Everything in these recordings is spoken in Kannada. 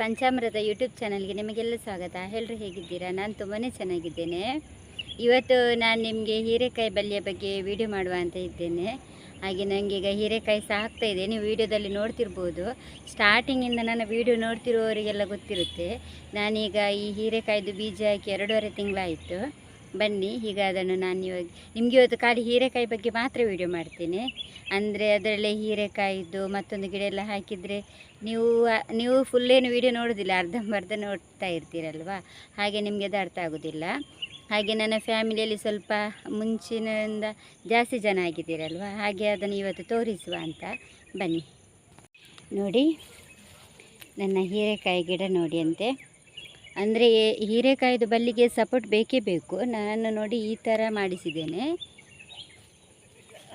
ಪಂಚಾಮೃತ ಯೂಟ್ಯೂಬ್ ಚಾನಲ್ಗೆ ನಿಮಗೆಲ್ಲ ಸ್ವಾಗತ. ಎಲ್ಲರೂ ಹೇಗಿದ್ದೀರಾ? ನಾನು ತುಂಬಾ ಚೆನ್ನಾಗಿದ್ದೇನೆ. ಇವತ್ತು ನಾನು ನಿಮಗೆ ಹೀರೆಕಾಯಿ ಬಳ್ಳಿಯ ಬಗ್ಗೆ ವಿಡಿಯೋ ಮಾಡುವ ಅಂತ ಇದ್ದೇನೆ. ಹಾಗೆ ನನಗೆ ಈಗ ಹೀರೆಕಾಯಿ ಸಹ ಆಗ್ತಾ ಇದೆ. ನೀವು ವಿಡಿಯೋದಲ್ಲಿ ನೋಡ್ತಿರ್ಬೋದು. ಸ್ಟಾರ್ಟಿಂಗಿಂದ ನನ್ನ ವಿಡಿಯೋ ನೋಡ್ತಿರುವವರಿಗೆಲ್ಲ ಗೊತ್ತಿರುತ್ತೆ. ನಾನೀಗ ಈ ಹೀರೆಕಾಯ್ದು ಬೀಜ ಹಾಕಿ 2.5 ತಿಂಗಳಾಯಿತು. ಬನ್ನಿ, ಈಗ ಅದನ್ನು ನಾನು ಇವಾಗ ನಿಮಗೆ ಇವತ್ತು ಖಾಲಿ ಹೀರೆಕಾಯಿ ಬಗ್ಗೆ ಮಾತ್ರ ವಿಡಿಯೋ ಮಾಡ್ತೀನಿ. ಅಂದರೆ ಅದರಲ್ಲೇ ಹೀರೆಕಾಯಿದ್ದು ಮತ್ತೊಂದು ಗಿಡ ಎಲ್ಲ ಹಾಕಿದರೆ ನೀವು ಫುಲ್ಲೇನು ವಿಡಿಯೋ ನೋಡೋದಿಲ್ಲ, ಅರ್ಧಂಬರ್ಧ ನೋಡ್ತಾ ಇರ್ತೀರಲ್ವ, ಹಾಗೆ ನಿಮಗೆ ಅದು ಅರ್ಥ ಆಗೋದಿಲ್ಲ. ಹಾಗೆ ನನ್ನ ಫ್ಯಾಮಿಲಿಯಲ್ಲಿ ಸ್ವಲ್ಪ ಮುಂಚಿನಿಂದ ಜಾಸ್ತಿ ಜನ ಆಗಿದ್ದೀರಲ್ವ, ಹಾಗೆ ಅದನ್ನು ಇವತ್ತು ತೋರಿಸುವ ಅಂತ. ಬನ್ನಿ ನೋಡಿ, ನನ್ನ ಹೀರೆಕಾಯಿ ಗಿಡ ನೋಡಿ ಅಂತೆ. ಅಂದರೆ ಹೀರೆಕಾಯಿದು ಬಳ್ಳಿಗೆ ಸಪೋರ್ಟ್ ಬೇಕೇ ಬೇಕು. ನಾನು ನೋಡಿ ಈ ಥರ ಮಾಡಿಸಿದ್ದೇನೆ.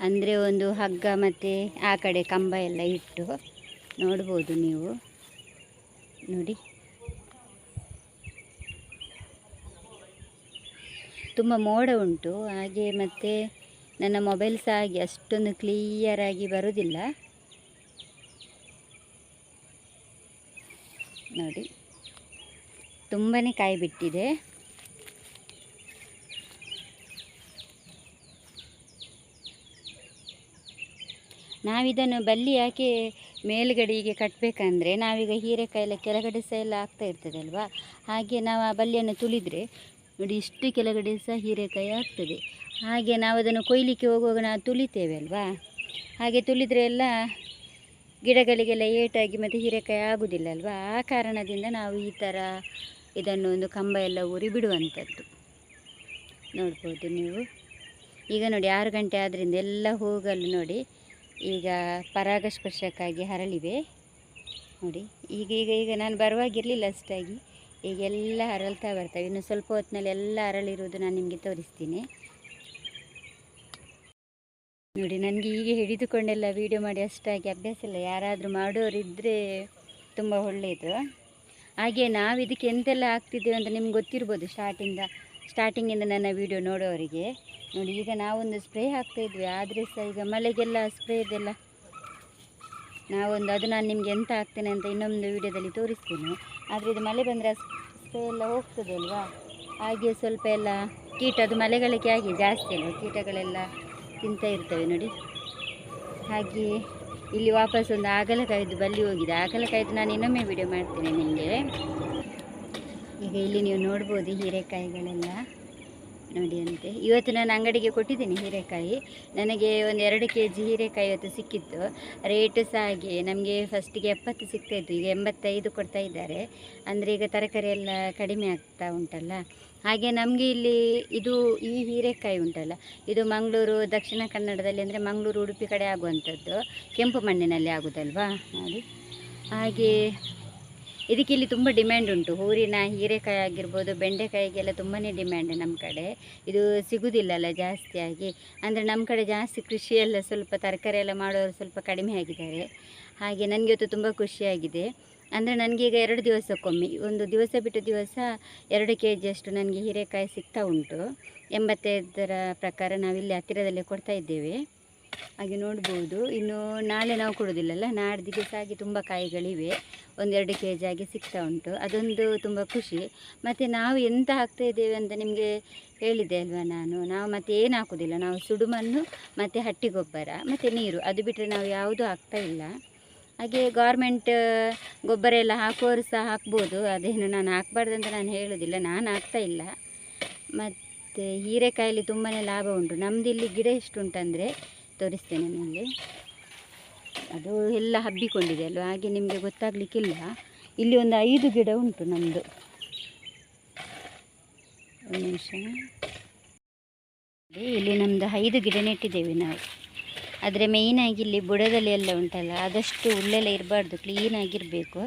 ಅಂದರೆ ಒಂದು ಹಗ್ಗ ಮತ್ತು ಆ ಕಡೆ ಕಂಬ ಎಲ್ಲ ಇಟ್ಟು ನೋಡ್ಬೋದು ನೀವು ನೋಡಿ. ತುಂಬ ಮೋಡ ಉಂಟು ಹಾಗೆ, ಮತ್ತು ನನ್ನ ಮೊಬೈಲ್ ಸಹ ಹಾಗೆ ಅಷ್ಟೊಂದು ಕ್ಲಿಯರಾಗಿ ಬರೋದಿಲ್ಲ ನೋಡಿ. ತುಂಬಾ ಕಾಯಿ ಬಿಟ್ಟಿದೆ. ನಾವಿದನ್ನು ಬಳ್ಳಿ ಯಾಕೆ ಮೇಲುಗಡೆಗೆ ಕಟ್ಟಬೇಕಂದ್ರೆ, ನಾವೀಗ ಹೀರೆಕಾಯಿ ಎಲ್ಲ ಕೆಳಗಡೆ ಸಹ ಎಲ್ಲ ಆಗ್ತಾ ಇರ್ತದೆ ಅಲ್ವಾ, ಹಾಗೆ ನಾವು ಆ ಬಳ್ಳಿಯನ್ನು ತುಳಿದರೆ ನೋಡಿ ಇಷ್ಟು ಕೆಳಗಡೆ ಸಹ ಹೀರೆಕಾಯಿ ಆಗ್ತದೆ. ಹಾಗೆ ನಾವು ಅದನ್ನು ಕೊಯ್ಲಿಕ್ಕೆ ಹೋಗುವಾಗ ನಾವು ತುಳಿತೇವೆ ಅಲ್ವಾ, ಹಾಗೆ ತುಳಿದರೆ ಎಲ್ಲ ಗಿಡಗಳಿಗೆಲ್ಲ ಏಟಾಗಿ ಮತ್ತು ಹೀರೆಕಾಯಿ ಆಗೋದಿಲ್ಲ ಅಲ್ವಾ. ಆ ಕಾರಣದಿಂದ ನಾವು ಈ ಥರ ಇದನ್ನು ಒಂದು ಕಂಬ ಎಲ್ಲ ಊರಿ ಬಿಡುವಂಥದ್ದು. ನೋಡ್ಬೋದು ನೀವು. ಈಗ ನೋಡಿ 6 ಗಂಟೆ ಆದ್ದರಿಂದ ಎಲ್ಲ ಹೂಗಳು ನೋಡಿ ಈಗ ಪರಾಗಸ್ಪರ್ಶಕ್ಕಾಗಿ ಹರಳಿವೆ ನೋಡಿ. ಈಗ ನಾನು ಬರುವಾಗಿರಲಿಲ್ಲ ಅಷ್ಟಾಗಿ, ಈಗೆಲ್ಲ ಹರಳ್ತಾ ಬರ್ತವೆ. ಇನ್ನು ಸ್ವಲ್ಪ ಹೊತ್ತಿನಲ್ಲಿ ಎಲ್ಲ ಹರಳಿರುವುದು ನಾನು ನಿಮಗೆ ತೋರಿಸ್ತೀನಿ ನೋಡಿ. ನನಗೆ ಹೀಗೆ ಹಿಡಿದುಕೊಂಡೆಲ್ಲ ವೀಡಿಯೋ ಮಾಡಿ ಅಷ್ಟಾಗಿ ಅಭ್ಯಾಸ ಇಲ್ಲ. ಯಾರಾದರೂ ಮಾಡೋರಿದ್ದರೆ ತುಂಬ ಒಳ್ಳೆಯದು. ಹಾಗೆ ನಾವು ಇದಕ್ಕೆ ಎಂತೆಲ್ಲ ಹಾಕ್ತಿದ್ದೇವೆ ಅಂತ ನಿಮ್ಗೆ ಗೊತ್ತಿರ್ಬೋದು ಸ್ಟಾರ್ಟಿಂಗಿಂದ ನನ್ನ ವೀಡಿಯೋ ನೋಡೋವರಿಗೆ ನೋಡಿ. ಈಗ ನಾವೊಂದು ಸ್ಪ್ರೇ ಹಾಕ್ತಾಯಿದ್ವಿ, ಆದರೆ ಸಹ ಈಗ ಮಳೆಗೆಲ್ಲ ಸ್ಪ್ರೇದೆಲ್ಲ ಅದು ನಾನು ನಿಮಗೆ ಎಂತ ಹಾಕ್ತೇನೆ ಅಂತ ಇನ್ನೊಂದು ವೀಡಿಯೋದಲ್ಲಿ ತೋರಿಸ್ತೀನಿ. ಆದರೆ ಇದು ಮಳೆ ಬಂದರೆ ಸ್ಪ್ರೇ ಎಲ್ಲ ಹೋಗ್ತದೆ ಅಲ್ವಾ, ಹಾಗೆ ಸ್ವಲ್ಪ ಎಲ್ಲ ಅದು ಮಳೆಗಳಿಗೆ ಆಗಿ ಜಾಸ್ತಿ ಅಲ್ವ, ಕೀಟಗಳೆಲ್ಲ ತಿಂತಾ ಇರ್ತವೆ ನೋಡಿ. ಹಾಗೆ ಇಲ್ಲಿ ವಾಪಸ್ ಒಂದು ಹಾಗಲಕಾಯಿದು ಬಳ್ಳಿ ಹೋಗಿದೆ. ಹಾಗಲಕಾಯಿದು ನಾನು ಇನ್ನೊಮ್ಮೆ ವಿಡಿಯೋ ಮಾಡ್ತೇನೆ ನಿಮಗೆ. ಈಗ ಇಲ್ಲಿ ನೀವು ನೋಡ್ಬೋದು ಹೀರೆಕಾಯಿಗಳೆಲ್ಲ ನೋಡಿ ಅಂತೆ. ಇವತ್ತು ನಾನು ಅಂಗಡಿಗೆ ಕೊಟ್ಟಿದ್ದೀನಿ ಹೀರೆಕಾಯಿ. ನನಗೆ ಒಂದು 2 kg ಹೀರೆಕಾಯಿ ಇವತ್ತು ಸಿಕ್ಕಿತ್ತು. ರೇಟು ಸಹ ಹಾಗೆ ನಮಗೆ ಫಸ್ಟಿಗೆ 70 ಸಿಗ್ತಾಯಿತ್ತು, ಈಗ 85 ಕೊಡ್ತಾ ಇದ್ದಾರೆ. ಅಂದರೆ ಈಗ ತರಕಾರಿ ಎಲ್ಲ ಕಡಿಮೆ ಆಗ್ತಾ ಉಂಟಲ್ಲ, ಹಾಗೆ ನಮಗೆ ಇಲ್ಲಿ ಈ ಹೀರೆಕಾಯಿ ಉಂಟಲ್ಲ, ಇದು ಮಂಗಳೂರು ದಕ್ಷಿಣ ಕನ್ನಡದಲ್ಲಿ, ಅಂದರೆ ಮಂಗಳೂರು ಉಡುಪಿ ಕಡೆ ಆಗುವಂಥದ್ದು, ಕೆಂಪು ಮಣ್ಣಿನಲ್ಲಿ ಆಗೋದಲ್ವಾ ನೋಡಿ. ಹಾಗೆ ಇದಕ್ಕೆ ಇಲ್ಲಿ ತುಂಬ ಡಿಮ್ಯಾಂಡ್ ಉಂಟು. ಊರಿನ ಹೀರೆಕಾಯಿ ಆಗಿರ್ಬೋದು, ಬೆಂಡೆಕಾಯಿಗೆಲ್ಲ ತುಂಬಾ ಡಿಮ್ಯಾಂಡ್ ನಮ್ಮ ಕಡೆ. ಇದು ಸಿಗೋದಿಲ್ಲಲ್ಲ ಜಾಸ್ತಿಯಾಗಿ, ಅಂದರೆ ನಮ್ಮ ಕಡೆ ಜಾಸ್ತಿ ಕೃಷಿಯೆಲ್ಲ ಸ್ವಲ್ಪ ತರಕಾರಿ ಎಲ್ಲ ಮಾಡೋರು ಸ್ವಲ್ಪ ಕಡಿಮೆ ಆಗಿದ್ದಾರೆ. ಹಾಗೆ ನನಗೆ ಇವತ್ತು ತುಂಬ ಖುಷಿಯಾಗಿದೆ. ಅಂದರೆ ನನಗೀಗ 2 ದಿವಸಕ್ಕೊಮ್ಮೆ, ಒಂದು ದಿವಸ ಬಿಟ್ಟು ದಿವಸ 2 kg ಅಷ್ಟು ನನಗೆ ಹೀರೆಕಾಯಿ ಸಿಗ್ತಾ ಉಂಟು. 85ರ ಪ್ರಕಾರ ನಾವಿಲ್ಲಿ ಹತ್ತಿರದಲ್ಲೇ ಕೊಡ್ತಾ ಇದ್ದೇವೆ. ಹಾಗೆ ನೋಡ್ಬೋದು. ಇನ್ನು ನಾಳೆ ನಾವು ಕೊಡೋದಿಲ್ಲಲ್ಲ, ನಾಡ್ದಿಗೆ ಸಹ ಹಾಗೆ ತುಂಬ ಕಾಯಿಗಳಿವೆ. ಒಂದು 2 kg ಆಗಿ ಸಿಗ್ತಾ ಉಂಟು. ಅದೊಂದು ತುಂಬ ಖುಷಿ. ಮತ್ತು ನಾವು ಎಂತ ಹಾಕ್ತಾ ಇದ್ದೇವೆ ಅಂತ ನಿಮಗೆ ಹೇಳಿದೆ ಅಲ್ವಾ ನಾವು ಮತ್ತು ಏನು ಹಾಕೋದಿಲ್ಲ. ನಾವು ಸುಡುಮಣ್ಣು ಮತ್ತು ಹಟ್ಟಿ ಗೊಬ್ಬರ ಮತ್ತು ನೀರು, ಅದು ಬಿಟ್ಟರೆ ನಾವು ಯಾವುದೂ ಹಾಕ್ತಾ ಇಲ್ಲ. ಹಾಗೆ ಗೌರ್ಮೆಂಟ್ ಗೊಬ್ಬರ ಎಲ್ಲ ಹಾಕುವವರು ಸಹ ಹಾಕ್ಬೋದು, ಅದೇನು ನಾನು ಹಾಕಬಾರ್ದಂತ ನಾನು ಹೇಳೋದಿಲ್ಲ, ನಾನು ಹಾಕ್ತಾ ಇಲ್ಲ. ಮತ್ತು ಹೀರೆಕಾಯಲ್ಲಿ ತುಂಬಾ ಲಾಭ ಉಂಟು. ನಮ್ಮದು ಇಲ್ಲಿ ಗಿಡ ಎಷ್ಟುಂಟಂದರೆ ತೋರಿಸ್ತೇನೆ ನಿಮಗೆ. ಅದು ಎಲ್ಲ ಹಬ್ಬಿಕೊಂಡಿದೆ ಅಲ್ವ, ಹಾಗೆ ನಿಮಗೆ ಗೊತ್ತಾಗಲಿಕ್ಕಿಲ್ಲ. ಇಲ್ಲಿ ಒಂದು 5 ಗಿಡ ಉಂಟು ನಮ್ಮದು. ಒಂದು ನಿಮಿಷ. ಇಲ್ಲಿ ನಮ್ಮದು 5 ಗಿಡ ನೆಟ್ಟಿದ್ದೇವೆ ನಾವು. ಆದರೆ ಮೇಯ್ನಾಗಿ ಇಲ್ಲಿ ಬುಡದಲ್ಲಿ ಎಲ್ಲ ಉಂಟಲ್ಲ, ಆದಷ್ಟು ಹುಲ್ಲೆಲ್ಲ ಇರಬಾರ್ದು, ಕ್ಲೀನಾಗಿರಬೇಕು.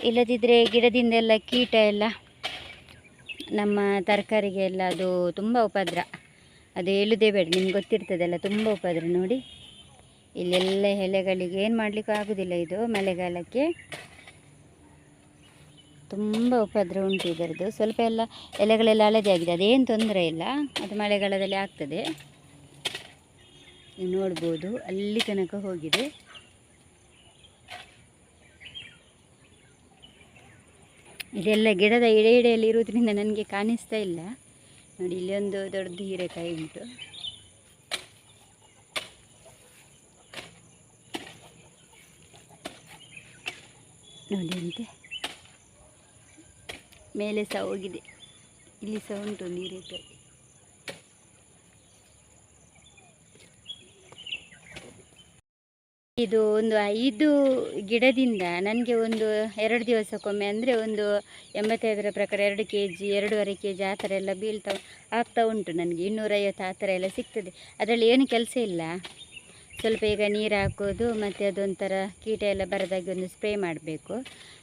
ಇಲ್ಲದಿದ್ದರೆ ಗಿಡದಿಂದೆಲ್ಲ ಕೀಟ ಎಲ್ಲ ನಮ್ಮ ತರಕಾರಿಗೆ ಎಲ್ಲ ಅದು ತುಂಬ ಉಪದ್ರ. ಅದು ಹೇಳೋದೇ ಬೇಡ, ನಿಮ್ಗೆ ಗೊತ್ತಿರ್ತದಲ್ಲ, ತುಂಬ ಉಪದ್ರ ನೋಡಿ. ಇಲ್ಲೆಲ್ಲ ಎಲೆಗಳಿಗೆ ಏನು ಮಾಡಲಿಕ್ಕೂ ಆಗೋದಿಲ್ಲ, ಇದು ಮಳೆಗಾಲಕ್ಕೆ ತುಂಬ ಉಪದ್ರ ಉಂಟು ಇದರದ್ದು. ಸ್ವಲ್ಪ ಎಲ್ಲ ಎಲೆಗಳೆಲ್ಲ ಹಳದಿ ಆಗಿದೆ, ಅದೇನು ತೊಂದರೆ ಇಲ್ಲ, ಅದು ಮಳೆಗಾಲದಲ್ಲಿ ಆಗ್ತದೆ. ನೀವು ನೋಡ್ಬೋದು ಅಲ್ಲಿ ತನಕ ಹೋಗಿದೆ. ಇದೆಲ್ಲ ಗಿಡದ ಎಡೆಯಲ್ಲಿ ಇರುವುದರಿಂದ ನನಗೆ ಕಾಣಿಸ್ತಾ ಇಲ್ಲ. ನೋಡಿ ಇಲ್ಲಿ ಒಂದು ದೊಡ್ಡದು ಹೀರೆಕಾಯಿ ಉಂಟು. ನೋಡಿ ಅಂತೆ ಮೇಲೆ ಸಹ ಹೋಗಿದೆ, ಇಲ್ಲಿ ಸಹ ಉಂಟು ಒಂದು ಹೀರೆಕಾಯಿ. ಇದು ಒಂದು 5 ಗಿಡದಿಂದ ನನಗೆ ಒಂದು 2 ದಿವಸಕ್ಕೊಮ್ಮೆ ಅಂದರೆ ಒಂದು 85 ಪ್ರಕಾರ 2 kg 2.5 kg ಆ ಥರ ಎಲ್ಲ ಆಗ್ತಾ ಉಂಟು. ನನಗೆ 250 ಆ ಥರ ಎಲ್ಲ ಸಿಗ್ತದೆ. ಅದರಲ್ಲಿ ಏನು ಕೆಲಸ ಇಲ್ಲ, ಸ್ವಲ್ಪ ಈಗ ನೀರು ಹಾಕೋದು ಮತ್ತು ಅದೊಂಥರ ಕೀಟ ಎಲ್ಲ ಬರದಾಗಿ ಒಂದು ಸ್ಪ್ರೇ ಮಾಡಬೇಕು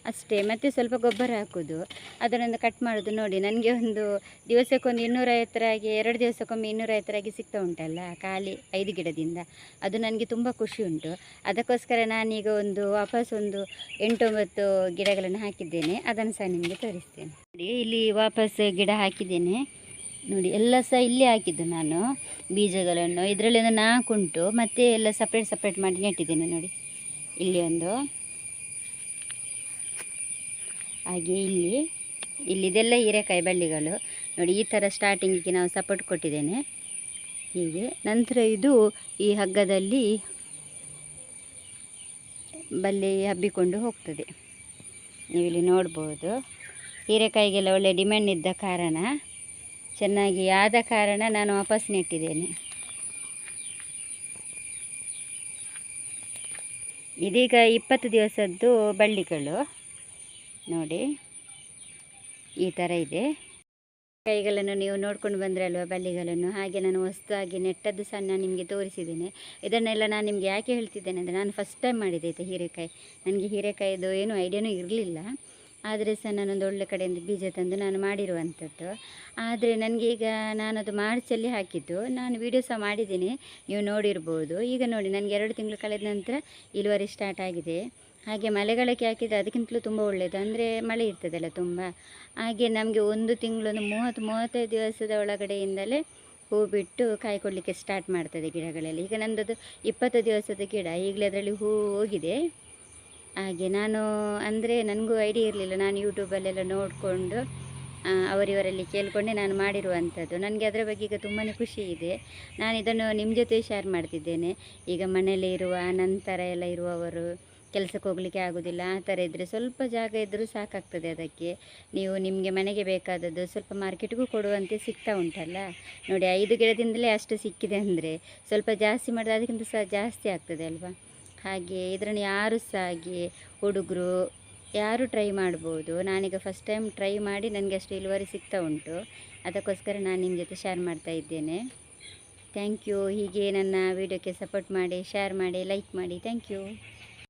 ಅಷ್ಟೇ, ಮತ್ತು ಸ್ವಲ್ಪ ಗೊಬ್ಬರ ಹಾಕೋದು, ಅದನ್ನೊಂದು ಕಟ್ ಮಾಡೋದು. ನೋಡಿ ನನಗೆ ಒಂದು ದಿವಸಕ್ಕೊಂದು 250 ರಾಗಿ 2 ದಿವಸಕ್ಕೊಮ್ಮೆ 250 ರಾಗಿ ಸಿಗ್ತಾ ಉಂಟಲ್ಲ ಖಾಲಿ 5 ಗಿಡದಿಂದ. ಅದು ನನಗೆ ತುಂಬ ಖುಷಿ ಉಂಟು. ಅದಕ್ಕೋಸ್ಕರ ನಾನೀಗ ವಾಪಸ್ ಒಂದು 8-9 ಗಿಡಗಳನ್ನು ಹಾಕಿದ್ದೇನೆ, ಅದನ್ನು ಸಹ ನಿಮಗೆ ತೋರಿಸ್ತೇನೆ. ನೋಡಿ ಇಲ್ಲಿ ವಾಪಸ್ ಗಿಡ ಹಾಕಿದ್ದೇನೆ. ನೋಡಿ ಎಲ್ಲ ಸಹ ಇಲ್ಲೇ ಹಾಕಿದ್ದು ನಾನು ಬೀಜಗಳನ್ನು. ಇದರಲ್ಲಿ ಒಂದು 4 ಉಂಟು, ಮತ್ತು ಎಲ್ಲ ಸಪ್ರೇಟ್ ಮಾಡಿ ನೆಟ್ಟಿದ್ದೇನೆ. ನೋಡಿ ಇಲ್ಲಿ ಒಂದು, ಹಾಗೆ ಇಲ್ಲಿದೆಲ್ಲ ಹೀರೆಕಾಯಿ ಬಳ್ಳಿಗಳು. ನೋಡಿ ಈ ಥರ ಸ್ಟಾರ್ಟಿಂಗಿಗೆ ನಾವು ಸಪೋರ್ಟ್ ಕೊಟ್ಟಿದ್ದೇನೆ ಹೀಗೆ. ನಂತರ ಇದು ಈ ಹಗ್ಗದಲ್ಲಿ ಬಳ್ಳಿ ಹಬ್ಬಿಕೊಂಡು ಹೋಗ್ತದೆ. ನೀವಿಲ್ಲಿ ನೋಡ್ಬೋದು. ಹೀರೆಕಾಯಿಗೆಲ್ಲ ಒಳ್ಳೆ ಡಿಮ್ಯಾಂಡ್ ಇದ್ದ ಕಾರಣ, ಚೆನ್ನಾಗಿ ಆದ ಕಾರಣ ನಾನು ವಾಪಸ್ ನೆಟ್ಟಿದ್ದೇನೆ. ಇದೀಗ 20 ದಿವಸದ್ದು ಬಳ್ಳಿಗಳು. ನೋಡಿ ಈ ಥರ ಇದೆ. ಕೈಗಳನ್ನು ನೀವು ನೋಡ್ಕೊಂಡು ಬಂದ್ರಲ್ವ ಬಳ್ಳಿಗಳನ್ನು, ಹಾಗೆ ನಾನು ಹೊಸದಾಗಿ ನೆಟ್ಟದ್ದು ಸಹ ನಾನು ನಿಮಗೆ ತೋರಿಸಿದ್ದೇನೆ. ಇದನ್ನೆಲ್ಲ ನಾನು ನಿಮಗೆ ಯಾಕೆ ಹೇಳ್ತಿದ್ದೇನೆ ಅಂದರೆ, ನಾನು ಫಸ್ಟ್ ಟೈಮ್ ಮಾಡಿದೆ ಆಯಿತಾ ಹೀರೆಕಾಯಿ. ನನಗೆ ಹೀರೆಕಾಯಿದು ಏನೂ ಐಡಿಯಾನೂ ಇರಲಿಲ್ಲ, ಆದರೆ ಸಹ ನಾನೊಂದು ಒಳ್ಳೆ ಕಡೆಯಿಂದ ಬೀಜ ತಂದು ನಾನು ಮಾಡಿರುವಂಥದ್ದು. ಆದರೆ ನನಗೆ ಈಗ ನಾನದು ಮಾರ್ಚಲ್ಲಿ ಹಾಕಿದ್ದು, ನಾನು ವೀಡಿಯೋ ಸಹ ಮಾಡಿದ್ದೀನಿ, ನೀವು ನೋಡಿರ್ಬೋದು. ಈಗ ನೋಡಿ ನನಗೆ 2 ತಿಂಗಳು ಕಳೆದ ನಂತರ ಇಳುವರಿ ಸ್ಟಾರ್ಟ್ ಆಗಿದೆ. ಹಾಗೆ ಮಳೆಗಾಲಕ್ಕೆ ಹಾಕಿದರೆ ಅದಕ್ಕಿಂತಲೂ ತುಂಬ ಒಳ್ಳೆಯದು, ಅಂದರೆ ಮಳೆ ಇರ್ತದಲ್ಲ ತುಂಬ. ಹಾಗೆ ನಮಗೆ 1 ತಿಂಗಳು 30-35 ದಿವಸದ ಒಳಗಡೆಯಿಂದಲೇ ಹೂ ಬಿಟ್ಟು ಕಾಯಿ ಕೊಡಲಿಕ್ಕೆ ಸ್ಟಾರ್ಟ್ ಮಾಡ್ತದೆ ಗಿಡಗಳಲ್ಲಿ. ಈಗ ನನ್ನದು 20 ದಿವಸದ ಗಿಡ, ಈಗಲೇ ಅದರಲ್ಲಿ ಹೂ ಹೋಗಿದೆ. ಹಾಗೆ ನಾನು ಅಂದರೆ ನನಗೂ ಐಡಿಯಾ ಇರಲಿಲ್ಲ, ನಾನು ಯೂಟ್ಯೂಬಲ್ಲೆಲ್ಲ ನೋಡಿಕೊಂಡು ಅವರಿವರಲ್ಲಿ ಕೇಳಿಕೊಂಡೆ ನಾನು ಮಾಡಿರುವಂಥದ್ದು. ನನಗೆ ಅದರ ಬಗ್ಗೆ ಈಗ ತುಂಬಾ ಖುಷಿ ಇದೆ. ನಾನು ಇದನ್ನು ನಿಮ್ಮ ಜೊತೆ ಶೇರ್ ಮಾಡ್ತಿದ್ದೇನೆ. ಈಗ ಮನೆಯಲ್ಲೇ ಇರುವ ನಂತರ ಎಲ್ಲ ಇರುವವರು ಕೆಲಸಕ್ಕೆ ಹೋಗಲಿಕ್ಕೆ ಆಗೋದಿಲ್ಲ, ಆ ಥರ ಇದ್ದರೆ ಸ್ವಲ್ಪ ಜಾಗ ಇದ್ದರೂ ಸಾಕಾಗ್ತದೆ. ಅದಕ್ಕೆ ನೀವು ನಿಮಗೆ ಮನೆಗೆ ಬೇಕಾದದ್ದು ಸ್ವಲ್ಪ ಮಾರ್ಕೆಟ್ಗೂ ಕೊಡುವಂತೆ ಸಿಗ್ತಾ ಉಂಟಲ್ಲ. ನೋಡಿ 5 ಗಿಡದಿಂದಲೇ ಅಷ್ಟು ಸಿಕ್ಕಿದೆ ಅಂದರೆ ಸ್ವಲ್ಪ ಜಾಸ್ತಿ ಮಾಡಿದ್ರೆ ಅದಕ್ಕಿಂತ ಸಹ ಜಾಸ್ತಿ ಆಗ್ತದೆ ಅಲ್ವಾ. ಹಾಗೆ ಇದನ್ನು ಯಾರು ಸಹ ಹಾಗೆ ಹುಡುಗರು ಯಾರು ಟ್ರೈ ಮಾಡ್ಬೋದು. ನಾನೀಗ ಫಸ್ಟ್ ಟೈಮ್ ಟ್ರೈ ಮಾಡಿ ನನಗೆ ಅಷ್ಟು ಇಳುವರಿ ಸಿಗ್ತಾ ಉಂಟು, ಅದಕ್ಕೋಸ್ಕರ ನಾನು ನಿಮ್ಮ ಜೊತೆ ಶೇರ್ ಮಾಡ್ತಾ ಇದ್ದೇನೆ. Thank you. ಹೀಗೆ ನನ್ನ ವೀಡಿಯೋಕ್ಕೆ ಸಪೋರ್ಟ್ ಮಾಡಿ, ಶೇರ್ ಮಾಡಿ, ಲೈಕ್ ಮಾಡಿ. Thank you.